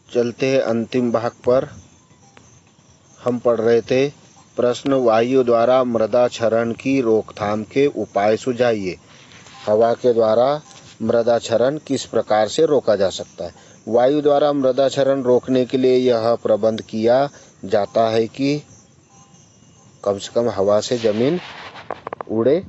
चलते हैं अंतिम भाग पर। हम पढ़ रहे थे प्रश्न, वायु द्वारा मृदा क्षरण की रोकथाम के उपाय सुझाइए। हवा के द्वारा मृदा क्षरण किस प्रकार से रोका जा सकता है? वायु द्वारा मृदा क्षरण रोकने के लिए यह प्रबंध किया जाता है कि कम से कम हवा से जमीन उड़े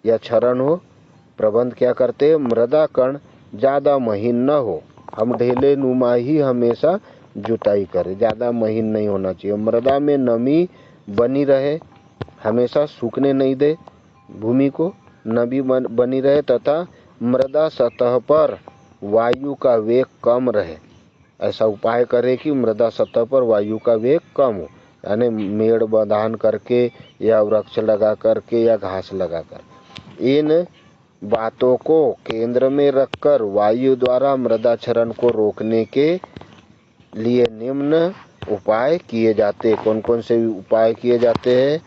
या क्षरण हो। प्रबंध क्या करते हैं? मृदा कण ज़्यादा महीन न हो। हम ढेले नुमा ही हमेशा जुताई करें, ज़्यादा महीन नहीं होना चाहिए। मृदा में नमी बनी रहे, हमेशा सूखने नहीं दे, भूमि को नमी बनी रहे तथा मृदा सतह पर वायु का वेग कम रहे। ऐसा उपाय करें कि मृदा सतह पर वायु का वेग कम हो, यानी मेड़ बंधान करके या वृक्ष लगा करके या घास लगाकर। इन बातों को केंद्र में रखकर वायु द्वारा मृदा क्षरण को रोकने के लिए निम्न उपाय किए जाते। कौन कौन से उपाय किए जाते हैं?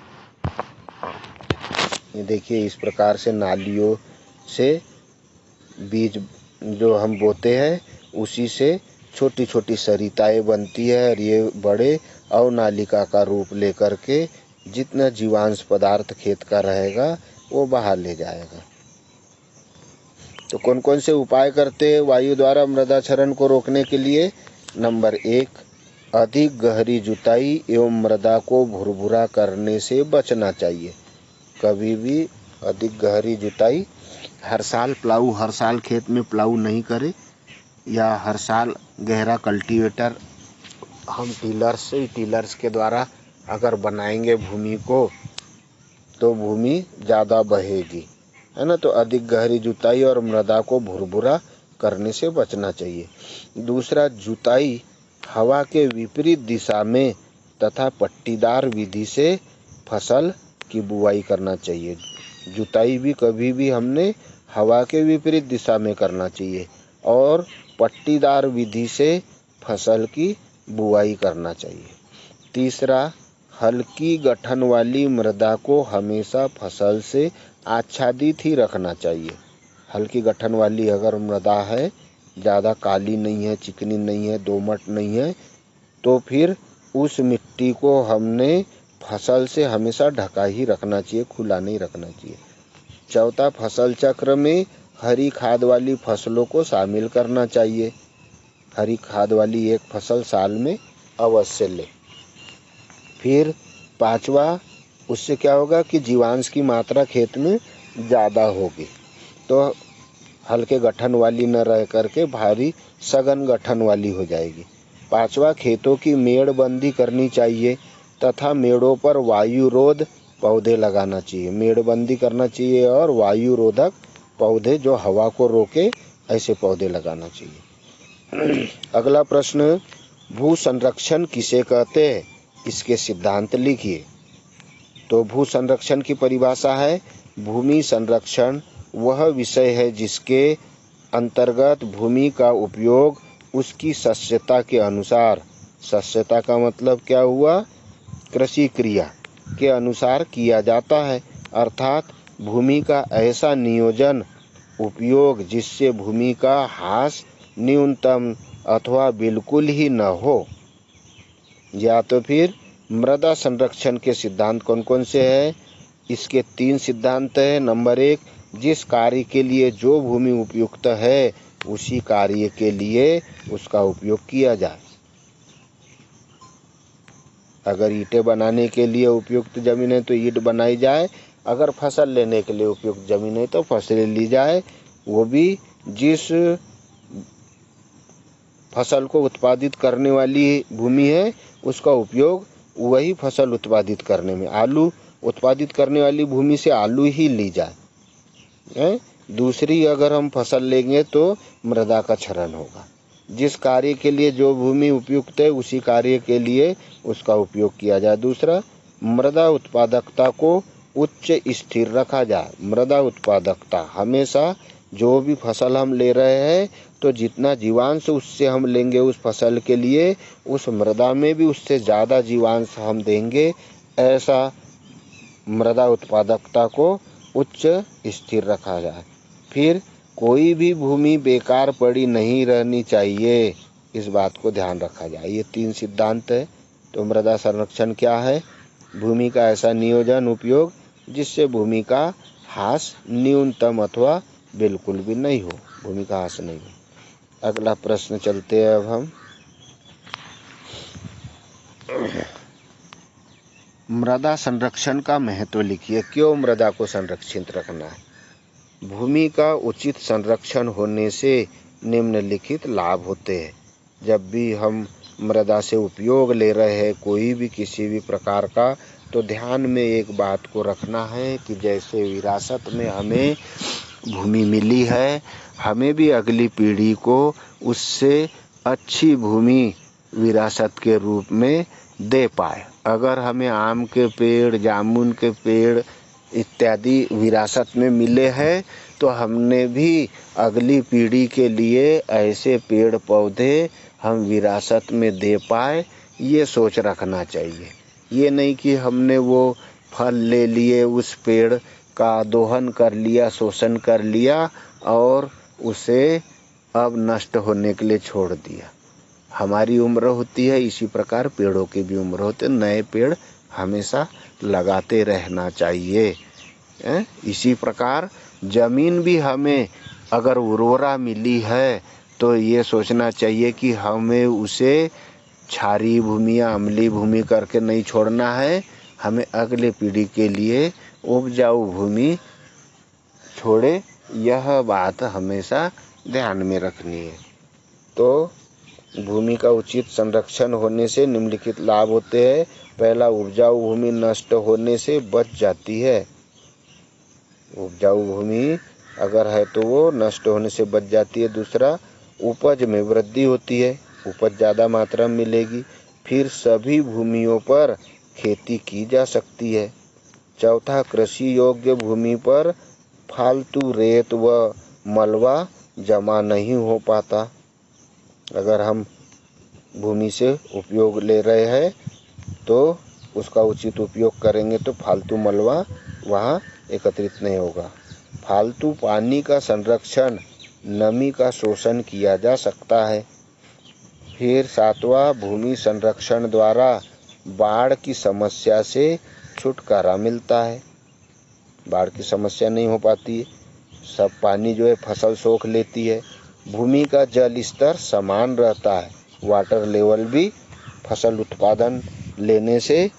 ये देखिए, इस प्रकार से नालियों से बीज जो हम बोते हैं उसी से छोटी छोटी सरिताएं बनती है और ये बड़े अवनालिका का रूप लेकर के जितना जीवांश पदार्थ खेत का रहेगा वो बाहर ले जाएगा। तो कौन कौन से उपाय करते हैं वायु द्वारा मृदा क्षरण को रोकने के लिए? नंबर 1, अधिक गहरी जुताई एवं मृदा को भुरभुरा करने से बचना चाहिए। कभी भी अधिक गहरी जुताई, हर साल खेत में प्लाऊ नहीं करे, या हर साल गहरा कल्टीवेटर हम टीलर्स के द्वारा अगर बनाएंगे भूमि को तो भूमि ज़्यादा बहेगी, है ना। तो अधिक गहरी जुताई और मृदा को भुरभुरा करने से बचना चाहिए। दूसरा, जुताई हवा के विपरीत दिशा में तथा पट्टीदार विधि से फसल की बुआई करना चाहिए। जुताई भी कभी भी हमने हवा के विपरीत दिशा में करना चाहिए और पट्टीदार विधि से फसल की बुआई करना चाहिए। तीसरा, हल्की गठन वाली मृदा को हमेशा फसल से आच्छादित ही रखना चाहिए। हल्की गठन वाली अगर मृदा है, ज़्यादा काली नहीं है, चिकनी नहीं है, दोमट नहीं है, तो फिर उस मिट्टी को हमने फसल से हमेशा ढका ही रखना चाहिए, खुला नहीं रखना चाहिए। चौथा, फसल चक्र में हरी खाद वाली फसलों को शामिल करना चाहिए। हरी खाद वाली एक फसल साल में अवश्य ले। फिर पांचवा, उससे क्या होगा कि जीवांश की मात्रा खेत में ज़्यादा होगी, तो हल्के गठन वाली न रह करके भारी सघन गठन वाली हो जाएगी। पांचवा, खेतों की मेड़बंदी करनी चाहिए तथा मेड़ों पर वायुरोध पौधे लगाना चाहिए। मेड़बंदी करना चाहिए और वायुरोधक पौधे जो हवा को रोके ऐसे पौधे लगाना चाहिए। अगला प्रश्न, भू संरक्षण किसे कहते हैं? इसके सिद्धांत लिखिए। तो भू संरक्षण की परिभाषा है, भूमि संरक्षण वह विषय है जिसके अंतर्गत भूमि का उपयोग उसकी सस्यता के अनुसार, सस्यता का मतलब क्या हुआ? कृषि क्रिया के अनुसार किया जाता है, अर्थात भूमि का ऐसा नियोजन उपयोग जिससे भूमि का ह्रास न्यूनतम अथवा बिल्कुल ही न हो। या तो फिर मृदा संरक्षण के सिद्धांत कौन कौन से हैं? इसके 3 सिद्धांत हैं। नंबर 1, जिस कार्य के लिए जो भूमि उपयुक्त है उसी कार्य के लिए उसका उपयोग किया जाए। अगर ईंटें बनाने के लिए उपयुक्त जमीन है तो ईंट बनाई जाए, अगर फसल लेने के लिए उपयुक्त जमीन है तो फसलें ली जाए। वो भी जिस फसल को उत्पादित करने वाली भूमि है उसका उपयोग वही फसल उत्पादित करने में, आलू उत्पादित करने वाली भूमि से आलू ही ली जाए। दूसरी, अगर हम फसल लेंगे तो मृदा का क्षरण होगा। जिस कार्य के लिए जो भूमि उपयुक्त है उसी कार्य के लिए उसका उपयोग किया जाए। दूसरा, मृदा उत्पादकता को उच्च स्थिर रखा जाए। मृदा उत्पादकता हमेशा, जो भी फसल हम ले रहे हैं तो जितना जीवांश उससे हम लेंगे उस फसल के लिए, उस मृदा में भी उससे ज़्यादा जीवांश हम देंगे। ऐसा मृदा उत्पादकता को उच्च स्थिर रखा जाए। फिर कोई भी भूमि बेकार पड़ी नहीं रहनी चाहिए। इस बात को ध्यान रखा जाए। ये 3 सिद्धांत है। तो मृदा संरक्षण क्या है? भूमि का ऐसा नियोजन उपयोग जिससे भूमि का ह्रास न्यूनतम अथवा बिल्कुल भी नहीं हो, भूमि का ह्रास नहीं हो। अगला प्रश्न चलते हैं अब हम। मृदा संरक्षण का महत्व लिखिए। क्यों मृदा को संरक्षित रखना है? भूमि का उचित संरक्षण होने से निम्नलिखित लाभ होते हैं। जब भी हम मृदा से उपयोग ले रहे हैं कोई भी किसी भी प्रकार का, तो ध्यान में एक बात को रखना है कि जैसे विरासत में हमें भूमि मिली है, हमें भी अगली पीढ़ी को उससे अच्छी भूमि विरासत के रूप में दे पाए। अगर हमें आम के पेड़, जामुन के पेड़ इत्यादि विरासत में मिले हैं, तो हमने भी अगली पीढ़ी के लिए ऐसे पेड़ पौधे हम विरासत में दे पाए, ये सोच रखना चाहिए। ये नहीं कि हमने वो फल ले लिए, उस पेड़ का दोहन कर लिया, शोषण कर लिया और उसे अब नष्ट होने के लिए छोड़ दिया। हमारी उम्र होती है, इसी प्रकार पेड़ों की भी उम्र होती है। नए पेड़ हमेशा लगाते रहना चाहिए। इसी प्रकार जमीन भी हमें अगर उर्वरा मिली है तो ये सोचना चाहिए कि हमें उसे क्षारीय भूमि या अम्लीय भूमि करके नहीं छोड़ना है। हमें अगले पीढ़ी के लिए उपजाऊ भूमि छोड़े, यह बात हमेशा ध्यान में रखनी है। तो भूमि का उचित संरक्षण होने से निम्नलिखित लाभ होते हैं। पहला, उपजाऊ भूमि नष्ट होने से बच जाती है। उपजाऊ भूमि अगर है तो वो नष्ट होने से बच जाती है। दूसरा, उपज में वृद्धि होती है, उपज ज़्यादा मात्रा में मिलेगी, फिर सभी भूमियों पर खेती की जा सकती है। चौथा, कृषि योग्य भूमि पर फालतू रेत व मलबा जमा नहीं हो पाता। अगर हम भूमि से उपयोग ले रहे हैं तो उसका उचित उपयोग करेंगे तो फालतू मलबा वहाँ एकत्रित नहीं होगा। फालतू पानी का संरक्षण, नमी का शोषण किया जा सकता है। फिर सातवां, भूमि संरक्षण द्वारा बाढ़ की समस्या से छुटकारा मिलता है। बाढ़ की समस्या नहीं हो पाती है, सब पानी जो है फसल सोख लेती है। भूमि का जल स्तर समान रहता है, वाटर लेवल भी फसल उत्पादन लेने से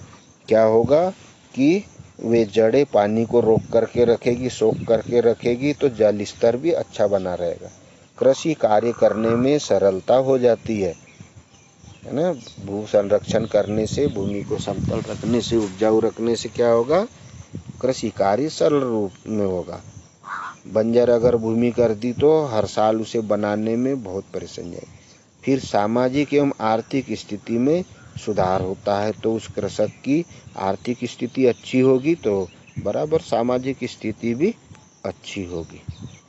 क्या होगा कि वे जड़ें पानी को रोक करके रखेगी, सोख करके रखेगी, तो जल स्तर भी अच्छा बना रहेगा। कृषि कार्य करने में सरलता हो जाती है ना। भू संरक्षण करने से, भूमि को समतल रखने से, उपजाऊ रखने से क्या होगा? कृषि कार्य सरल रूप में होगा। बंजर अगर भूमि कर दी तो हर साल उसे बनाने में बहुत परेशानी आएगी। फिर सामाजिक एवं आर्थिक स्थिति में सुधार होता है। तो उस कृषक की आर्थिक स्थिति अच्छी होगी तो बराबर सामाजिक स्थिति भी अच्छी होगी।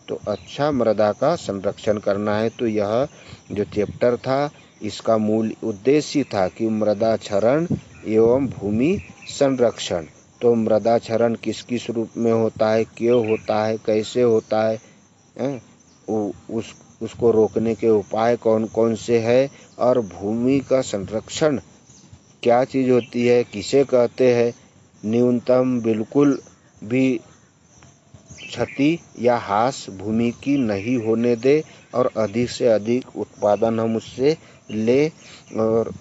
तो अच्छा मृदा का संरक्षण करना है। तो यह जो चैप्टर था इसका मूल उद्देश्य था कि मृदा क्षरण एवं भूमि संरक्षण। तो मृदा क्षरण किस किस रूप में होता है, क्यों होता है, कैसे होता है, उसको रोकने के उपाय कौन कौन से हैं, और भूमि का संरक्षण क्या चीज़ होती है, किसे कहते हैं, न्यूनतम बिल्कुल भी क्षति या ह्रास भूमि की नहीं होने दे और अधिक से अधिक उत्पादन हम उससे ले और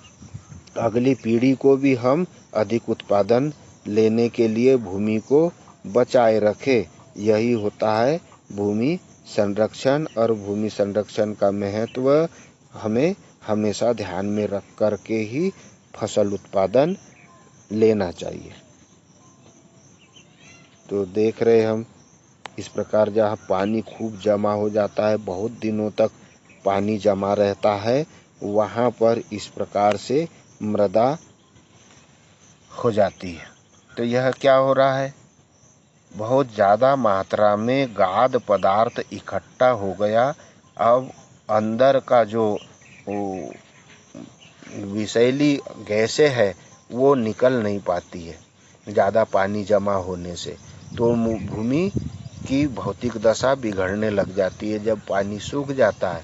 अगली पीढ़ी को भी हम अधिक उत्पादन लेने के लिए भूमि को बचाए रखें। यही होता है भूमि संरक्षण। और भूमि संरक्षण का महत्व हमें हमेशा ध्यान में रख कर के ही फसल उत्पादन लेना चाहिए। तो देख रहे हम इस प्रकार जहाँ पानी खूब जमा हो जाता है, बहुत दिनों तक पानी जमा रहता है, वहाँ पर इस प्रकार से मृदा हो जाती है। तो यह क्या हो रहा है? बहुत ज़्यादा मात्रा में गाद पदार्थ इकट्ठा हो गया। अब अंदर का जो विषैली गैसें है वो निकल नहीं पाती है ज़्यादा पानी जमा होने से। तो भूमि की भौतिक दशा बिगड़ने लग जाती है। जब पानी सूख जाता है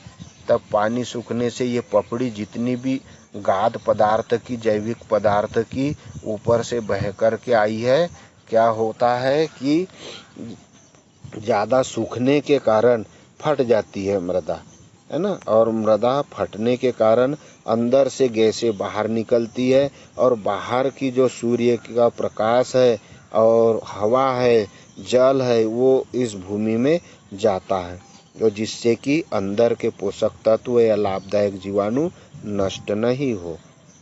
तब पानी सूखने से ये पपड़ी जितनी भी गाद पदार्थ की, जैविक पदार्थ की ऊपर से बह कर के आई है, क्या होता है कि ज़्यादा सूखने के कारण फट जाती है मृदा, है ना। और मृदा फटने के कारण अंदर से गैसें बाहर निकलती है और बाहर की जो सूर्य का प्रकाश है और हवा है, जल है, वो इस भूमि में जाता है, और जिससे कि अंदर के पोषक तत्व या लाभदायक जीवाणु नष्ट नहीं हो।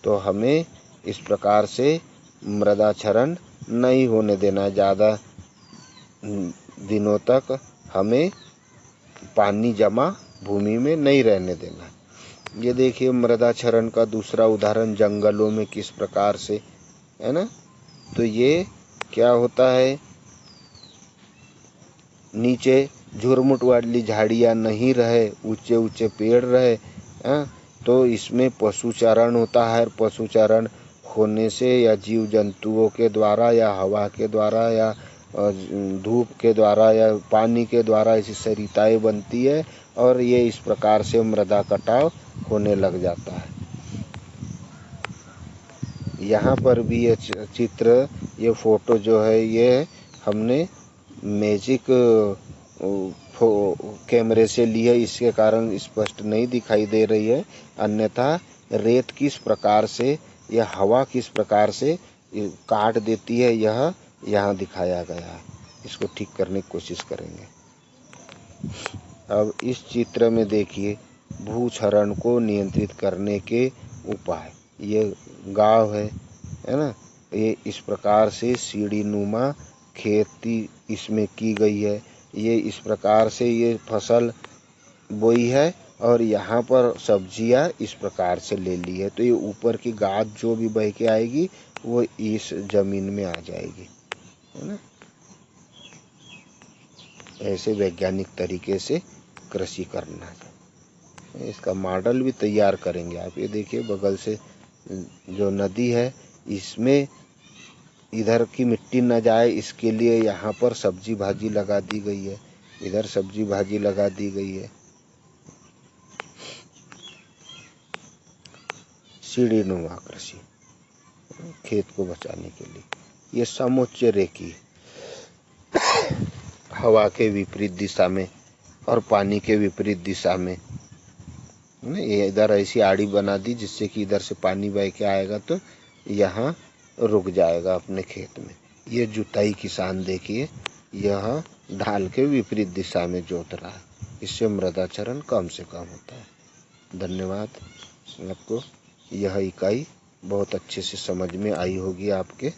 तो हमें इस प्रकार से मृदा क्षरण नहीं होने देना। ज़्यादा दिनों तक हमें पानी जमा भूमि में नहीं रहने देना। ये देखिए मृदा क्षरण का दूसरा उदाहरण जंगलों में किस प्रकार से, है ना। तो ये क्या होता है, नीचे झुरमुट वाली झाड़ियाँ नहीं रहे, ऊंचे ऊंचे पेड़ रहे, तो इसमें पशुचारण होता है। पशुचारण होने से या जीव जंतुओं के द्वारा या हवा के द्वारा या धूप के द्वारा या पानी के द्वारा ऐसी सरिताएं बनती है और ये इस प्रकार से मृदा कटाव होने लग जाता है। यहाँ पर भी ये चित्र, ये फोटो जो है ये हमने मैजिक कैमरे से ली है, इसके कारण स्पष्ट नहीं दिखाई दे रही है। अन्यथा रेत किस प्रकार से या हवा किस प्रकार से काट देती है, यह यहाँ दिखाया गया है। इसको ठीक करने की कोशिश करेंगे। अब इस चित्र में देखिए भूक्षरण को नियंत्रित करने के उपाय। ये गांव है ना। ये इस प्रकार से सीढ़ी नुमा खेती इसमें की गई है। ये इस प्रकार से ये फसल बोई है और यहाँ पर सब्जियाँ इस प्रकार से ले ली है। तो ये ऊपर की गाद जो भी बह के आएगी वो इस जमीन में आ जाएगी, है ना। ऐसे वैज्ञानिक तरीके से कृषि करना है। इसका मॉडल भी तैयार करेंगे आप। ये देखिए बगल से जो नदी है इसमें इधर की मिट्टी न जाए इसके लिए यहाँ पर सब्जी भाजी लगा दी गई है, इधर सब्जी भाजी लगा दी गई है। सीढ़ी नुमा कृषि खेत को बचाने के लिए। ये समोच्च रेखी हवा के विपरीत दिशा में और पानी के विपरीत दिशा में, ये इधर ऐसी आड़ी बना दी जिससे कि इधर से पानी बह के आएगा तो यहाँ रुक जाएगा अपने खेत में। ये जुताई किसान देखिए यह ढाल के विपरीत दिशा में जोत रहा है, इससे मृदा क्षरण कम से कम होता है। धन्यवाद। आपको यह इकाई बहुत अच्छे से समझ में आई होगी आपके।